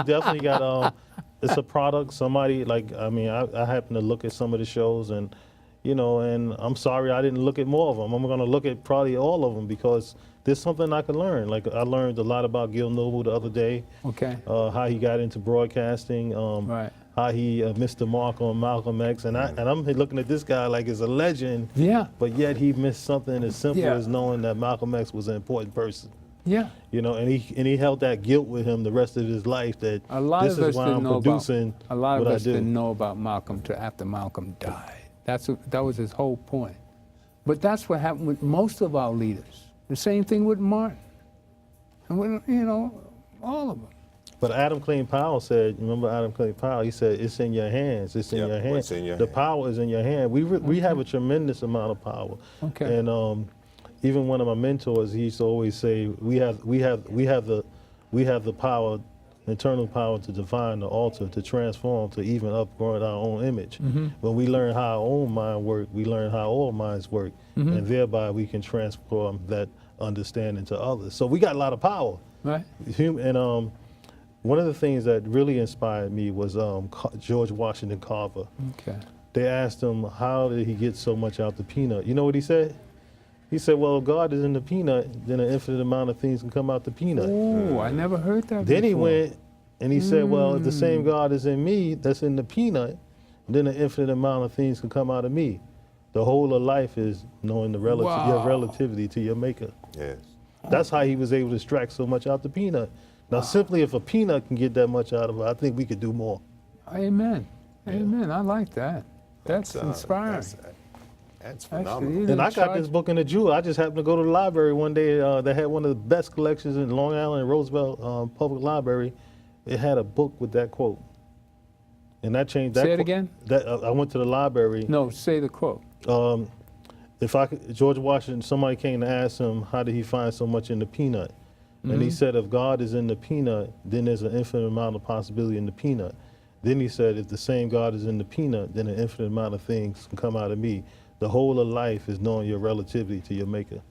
definitely got. It's a product. Somebody I happen to look at some of the shows, and you know, and I'm sorry I didn't look at more of them. I'm going to look at probably all of them because there's something I can learn. Like I learned a lot about Gil Noble the other day. Okay. How he got into broadcasting. How he missed the mark on Malcolm X, and I'm looking at this guy like he's a legend. Yeah. But yet he missed something as simple as knowing that Malcolm X was an important person. Yeah. You know, and he held that guilt with him the rest of his life that this is why I'm producing what I do. A lot of us didn't know about Malcolm till after Malcolm died. That was his whole point. But that's what happened with most of our leaders. The same thing with Martin. And with, you know, all of them. But Adam Clayton Powell said, remember Adam Clayton Powell, he said, it's in your hands, it's in your hands. The power is in your hand. We have a tremendous amount of power. Okay. And even one of my mentors, he used to always say, we have the power, internal power to define, to alter, to transform, to even upgrade our own image. When we learn how our own mind works, we learn how all minds work, and thereby we can transform that understanding to others. So we got a lot of power. Right. And one of the things that really inspired me was George Washington Carver. Okay. They asked him, how did he get so much out the peanut? You know what he said? He said, well, if God is in the peanut, then an infinite amount of things can come out the peanut. Oh, I never heard that Then before. He went and he said, well, if the same God is in me that's in the peanut, then an infinite amount of things can come out of me. The whole of life is knowing the your relativity to your maker. Yes. That's how he was able to extract so much out the peanut. Now, simply if a peanut can get that much out of it, I think we could do more. Amen. Amen. I like that. That's inspiring. That's phenomenal. And I got this book in the jewel. I just happened to go to the library one day. They had one of the best collections in Long Island, Roosevelt Public Library. It had a book with that quote. And that changed. Say it again? I went to the library. No, say the quote. George Washington, somebody came to ask him, how did he find so much in the peanut? And he said, if God is in the peanut, then there's an infinite amount of possibility in the peanut. Then he said, if the same God is in the peanut, then an infinite amount of things can come out of me. The whole of life is knowing your relativity to your maker.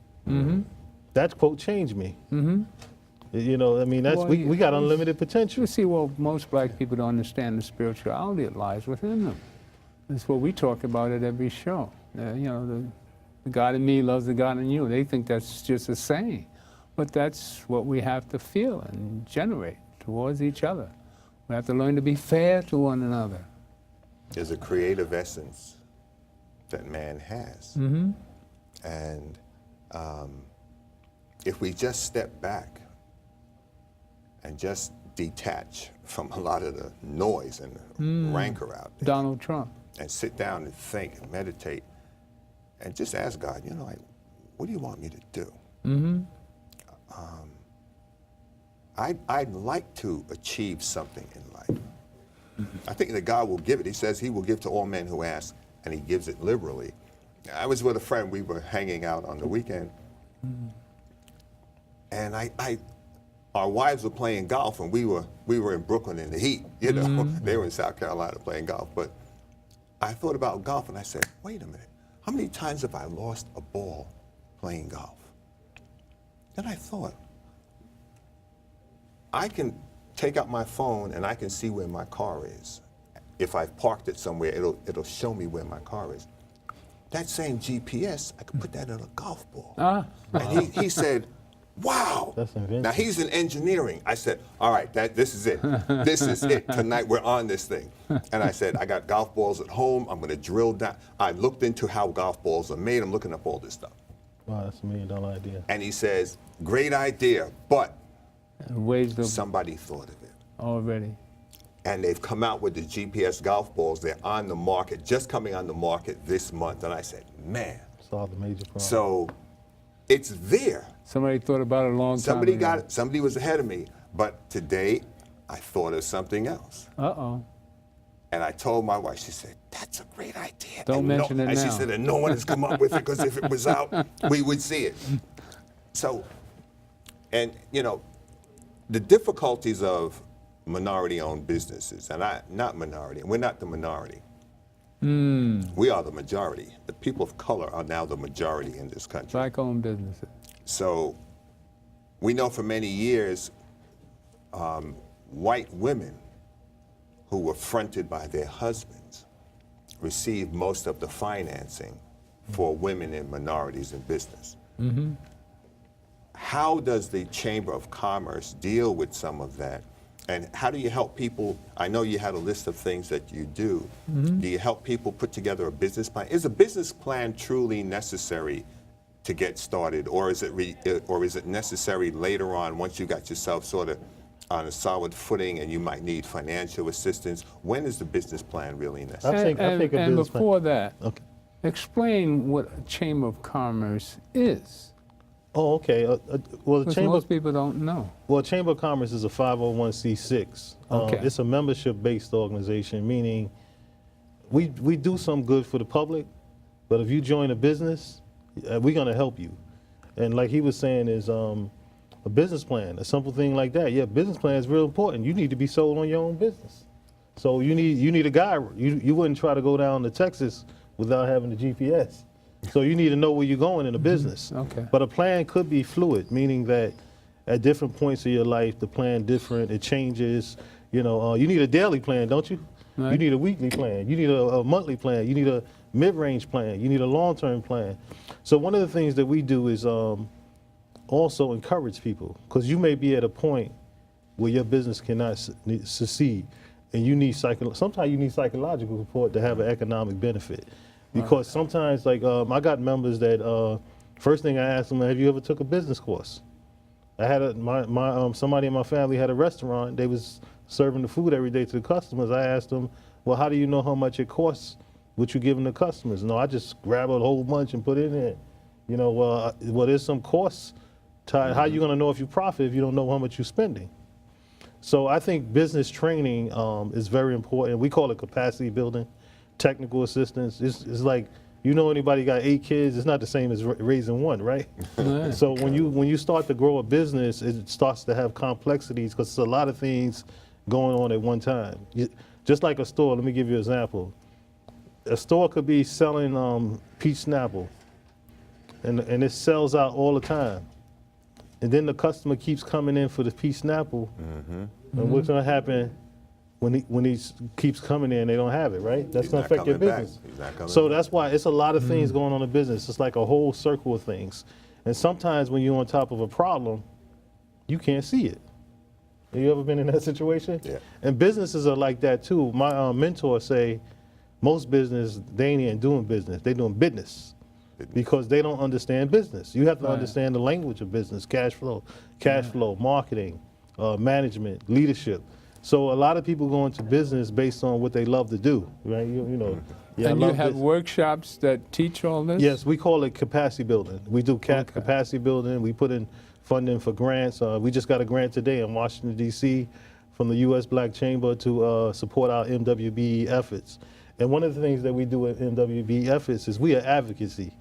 That quote changed me. You know, I mean, we got unlimited potential. You see, well, most black people don't understand the spirituality that lies within them. That's what we talk about at every show. You know, the God in me loves the God in you. They think that's just a saying. But that's what we have to feel and generate towards each other. We have to learn to be fair to one another. There's a creative essence that man has. And if we just step back and just detach from a lot of the noise and the rancor out there. Donald Trump. And sit down and think and meditate and just ask God, you know, like, what do you want me to do? I'd like to achieve something in life. I think that God will give it. He says he will give to all men who ask, and he gives it liberally. I was with a friend. We were hanging out on the weekend, and our wives were playing golf, and we were in Brooklyn in the heat. You know, they were in South Carolina playing golf. But I thought about golf, and I said, wait a minute. How many times have I lost a ball playing golf? Then I thought, I can take out my phone and I can see where my car is. If I've parked it somewhere, it'll show me where my car is. That same GPS, I could put that in a golf ball. And he said, wow. That's inventive. Now he's in engineering. I said, all right, this is it. This is it. Tonight we're on this thing. And I said, I got golf balls at home. I'm going to drill down. I looked into how golf balls are made. I'm looking up all this stuff. Wow, that's $1 million idea. And he says, great idea, but somebody thought of it already. And they've come out with the GPS golf balls. They're on the market, just coming on the market this month. And I said, man. Solve the major problem. So it's there. Somebody thought about it a long time Somebody ago. got it. Somebody was ahead of me. But today, I thought of something else. Uh-oh. And I told my wife, she said, that's a great idea. Don't mention it now. And she said, and no one has come up with it, because if it was out, we would see it. So, and you know, the difficulties of minority-owned businesses, and not minority, and we're not the minority. We are the majority. The people of color are now the majority in this country. Black-owned businesses. So we know for many years, white women who were fronted by their husbands received most of the financing for women and minorities in business. How does the Chamber of Commerce deal with some of that? And how do you help people? I know you had a list of things that you do. Do you help people put together a business plan? Is a business plan truly necessary to get started, or is it necessary later on once you got yourself sort of on a solid footing and you might need financial assistance? When is the business plan really necessary? I think and before that, okay. Explain what a Chamber of Commerce is. Oh, okay. Well, the Chamber, most people don't know. Well, Chamber of Commerce is a 501c6. Okay. It's a membership-based organization, meaning we do some good for the public, but if you join a business, we're going to help you. And like he was saying is a business plan, a simple thing like that. Yeah, business plan is real important. You need to be sold on your own business. So you need a guide. You wouldn't try to go down to Texas without having the GPS. So you need to know where you're going in a business. Okay. But a plan could be fluid, meaning that at different points of your life, the plan different, it changes. You know, you need a daily plan, don't you? Right. You need a weekly plan. You need a monthly plan. You need a mid-range plan. You need a long-term plan. So one of the things that we do is also encourage people, because you may be at a point where your business cannot succeed, and you need sometimes you need psychological support to have an economic benefit. Because sometimes, like, I got members that first thing I asked them, have you ever took a business course? I had somebody in my family had a restaurant. They was serving the food every day to the customers. I asked them, well, how do you know how much it costs what you're giving the customers? No, I just grab a whole bunch and put it in there. You know, well, there's some costs. How are you going to know if you profit if you don't know how much you're spending? So I think business training is very important. We call it capacity building. Technical assistance. It's like, you know, anybody got 8 kids, it's not the same as raising one, right? Right. So when you start to grow a business, it starts to have complexities because there's a lot of things going on at one time. Just like a store, let me give you an example. A store could be selling peach Snapple, and it sells out all the time. And then the customer keeps coming in for the peach Snapple, and what's going to happen? When he keeps coming in, they don't have it, right? That's going to affect your business. So that's why it's a lot of things going on in business. It's like a whole circle of things. And sometimes when you're on top of a problem, you can't see it. Have you ever been in that situation? Yeah. And businesses are like that too. My mentor say, most business, they ain't even doing business. They doing business because they don't understand business. You have to understand the language of business, cash flow, marketing, management, leadership. So a lot of people go into business based on what they love to do, right? You know. Yeah, and you have workshops that teach all this? Yes, we call it capacity building. We do capacity building. We put in funding for grants. We just got a grant today in Washington, D.C. from the U.S. Black Chamber to support our MWBE efforts. And one of the things that we do at MWBE efforts is we are advocacy.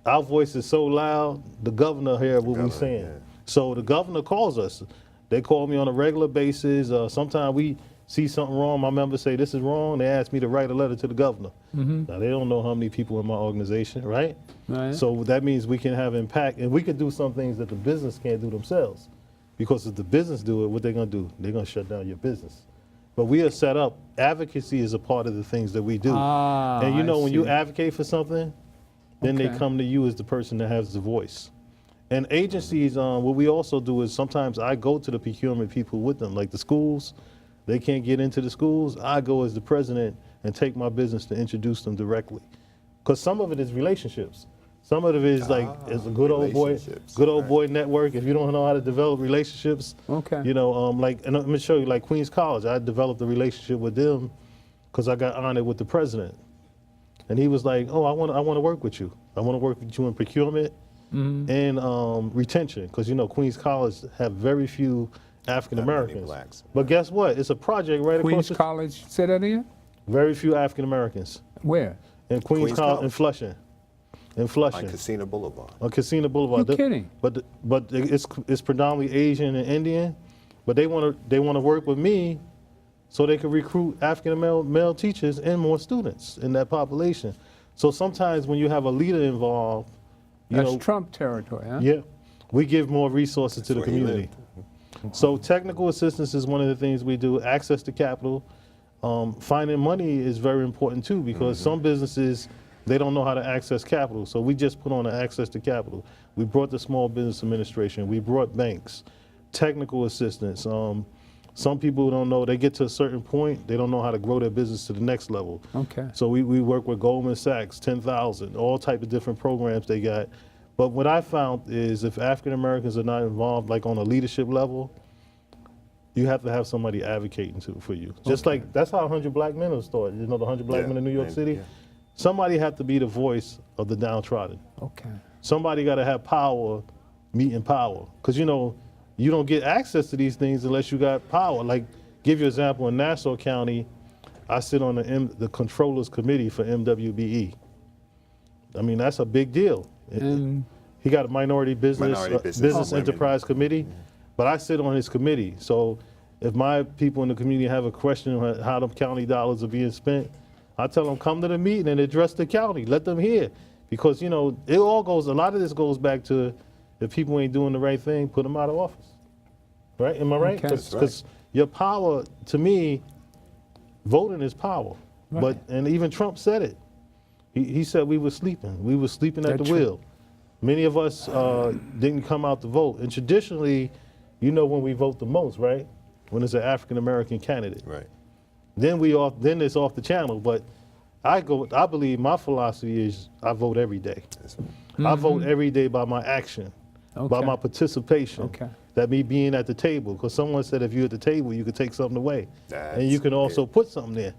Our voice is so loud, the governor hears what we're saying. Yeah. So the governor calls us. They call me on a regular basis. Sometimes we see something wrong, my members say this is wrong, they ask me to write a letter to the governor. Now they don't know how many people in my organization, right? So that means we can have impact, and we can do some things that the business can't do themselves. Because if the business do it, what they're gonna do? They're gonna shut down your business. But we are set up, advocacy is a part of the things that we do. And you know, when you advocate for something, then they come to you as the person that has the voice. And agencies, what we also do is sometimes I go to the procurement people with them, like the schools. They can't get into the schools. I go as the president and take my business to introduce them directly. Because some of it is relationships. Some of it is like, it's a good old boy network. If you don't know how to develop relationships, you know, like, and let me show you, like Queens College, I developed a relationship with them because I got honored with the president. And he was like, oh, I want to work with you. I want to work with you in procurement and retention. Because, you know, Queens College have very few African Americans. But guess what? It's a project right across Queens College, say that again? Very few African Americans. Where? In Queens College, in Flushing. In Flushing. On Casino Boulevard. On Casino Boulevard. You're kidding. But it's predominantly Asian and Indian. But they want to work with me so they can recruit African male teachers and more students in that population. So sometimes when you have a leader involved, you know, that's Trump territory, huh? Yeah. We give more resources to the community. So technical assistance is one of the things we do. Access to capital. Finding money is very important too, because some businesses, they don't know how to access capital. So we just put on an access to capital. We brought the Small Business Administration. We brought banks, technical assistance. Some people don't know, they get to a certain point, they don't know how to grow their business to the next level. So we work with Goldman Sachs, 10,000, all type of different programs they got. But what I found is if African Americans are not involved, like on a leadership level, you have to have somebody advocating for you. Just like, that's how 100 Black Men was started. You know, the 100 Black Men in New York City? Somebody had to be the voice of the downtrodden. Somebody got to have power, meeting power. Because, you know, you don't get access to these things unless you got power. Like, give you an example, in Nassau County, I sit on the Controllers Committee for MWBE. I mean, that's a big deal. He got a minority business enterprise committee, but I sit on his committee. So if my people in the community have a question on how the county dollars are being spent, I tell them, come to the meeting and address the county, let them hear. Because, you know, it all goes, a lot of this goes back to if people ain't doing the right thing, put them out of office. Right, am I right? Because your power, to me, voting is power. And even Trump said it. He said we were sleeping. We were sleeping at the wheel. Many of us didn't come out to vote. And traditionally, you know when we vote the most, right? When it's an African-American candidate. Then it's off the channel. But I believe my philosophy is I vote every day. I vote every day by my action, by my participation. That me being at the table. Because someone said if you're at the table, you could take something away. And you can also put something there.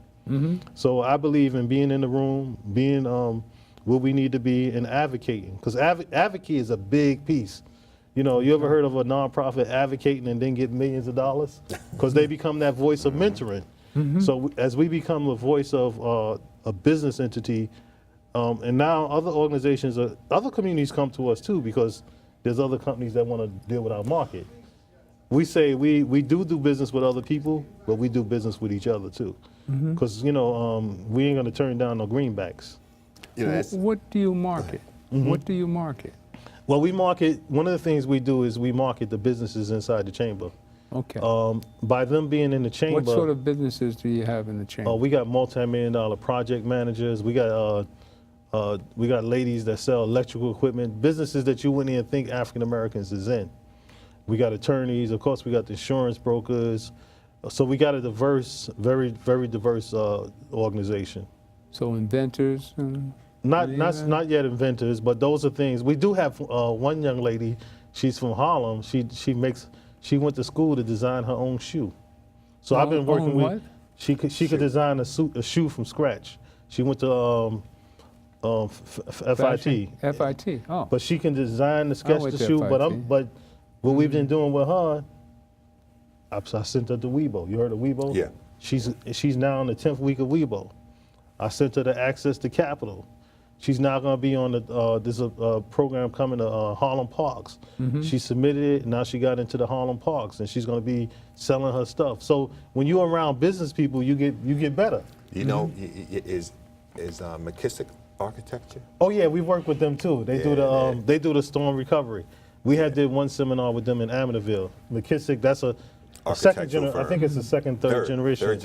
So I believe in being in the room, being where we need to be, and advocating. Because advocacy is a big piece. You know, you ever heard of a nonprofit advocating and then get millions of dollars? Because they become that voice of mentoring. So as we become the voice of a business entity, and now other organizations, other communities come to us too, because there's other companies that want to deal with our market. We say we do business with other people, but we do business with each other too. Because, you know, we ain't going to turn down no greenbacks. You know, what do you market? What do you market? Well, we market, one of the things we do is we market the businesses inside the chamber. By them being in the chamber. What sort of businesses do you have in the chamber? We got multi-million-dollar project managers. We got ladies that sell electrical equipment, businesses that you wouldn't even think African Americans is in. We got attorneys, of course we got the insurance brokers. So we got a diverse, very, very diverse organization. So inventors? Not yet inventors, but those are things. We do have one young lady, she's from Harlem. She went to school to design her own shoe. So I've been working what? with. She could design a shoe from scratch. She went to FIT. FIT. Oh. But she can design the sketch went the to shoe. FIT. But what we've been doing with her, I sent her to Weibo. You heard of Weibo? Yeah. She's now in the 10th week of Weibo. I sent her the Access to Capital. She's now going to be on there's a program coming to Harlem Parks. She submitted it, and now she got into the Harlem Parks, and she's going to be selling her stuff. So when you're around business people, you get better. You know, is McKissick Architecture? Oh yeah, we work with them too. They do the storm recovery. We did one seminar with them in Amityville. McKissick, that's a second generation. I think it's a third generation. Third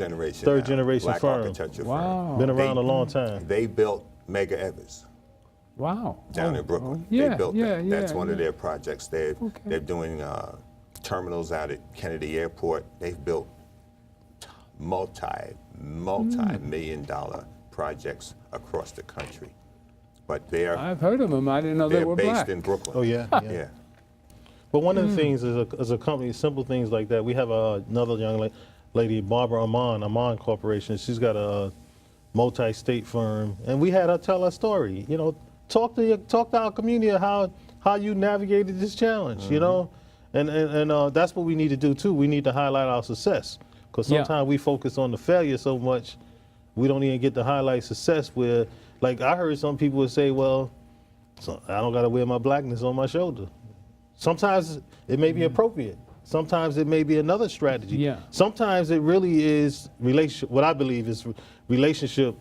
generation Black firm. architecture Wow. firm. Been around a long time. They built Mega Evers Wow. down in Brooklyn. Yeah, They built yeah, that. That's yeah, one of yeah. their projects. They're doing terminals out at Kennedy Airport. They've built multi-million-dollar projects across the country. But I've heard of them. I didn't know they they're were based black. in Brooklyn. Oh yeah. Yeah. But one of the things as a company, simple things like that. We have another young lady, Barbara Amon Corporation. She's got a multi-state firm, and we had her tell her story. You know, talk to our community how you navigated this challenge. You know, and that's what we need to do too. We need to highlight our success, because sometimes we focus on the failure so much, we don't even get to highlight success. Where, like, I heard some people would say, well, so I don't got to wear my blackness on my shoulder. Sometimes it may be appropriate. Sometimes it may be another strategy. Yeah. Sometimes it really is relationship. What I believe is relationship,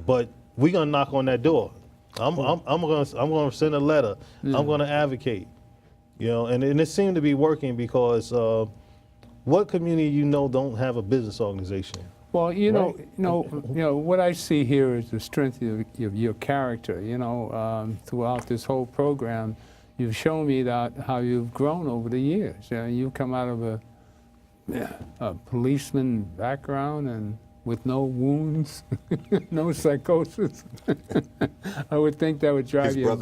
but we're gonna knock on that door. I'm gonna send a letter. I'm gonna advocate. You know, and it seemed to be working because what community don't have a business organization? Well, you know, what I see here is the strength of your character. You know, throughout this whole program, you've shown me that how you've grown over the years. You've come out of a policeman background and with no wounds, no psychosis. I would think that would drive you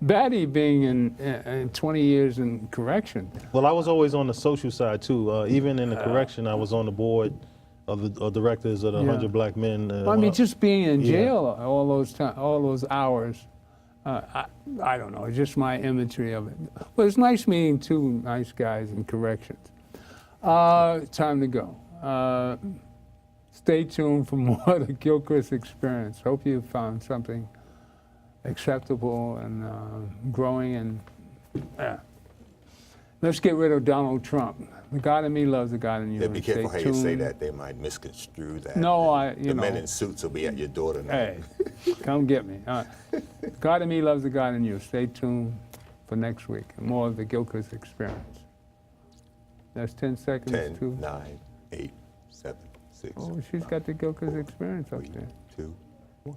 batty being in 20 years in correction. Well, I was always on the social side too. Even in the correction, I was on the board of the directors of the 100 Black Men. Well, I mean, just being in jail all those hours. I don't know, just my imagery of it. Well, it's nice meeting two nice guys in corrections. Time to go. Stay tuned for more of the Gilchrist experience. Hope you found something acceptable and growing. And let's get rid of Donald Trump. The God in me loves the God in you. Yeah, be careful how you say that. They might misconstrue that. No, the men in suits will be at your door tonight. Hey, come get me. All right. God in me loves the God in you. Stay tuned for next week. More of the Gilchrist experience. That's 10 seconds. 10, 9, 8, 7, 6. Oh, she's got the Gilchrist experience up 3, there. 2, 1.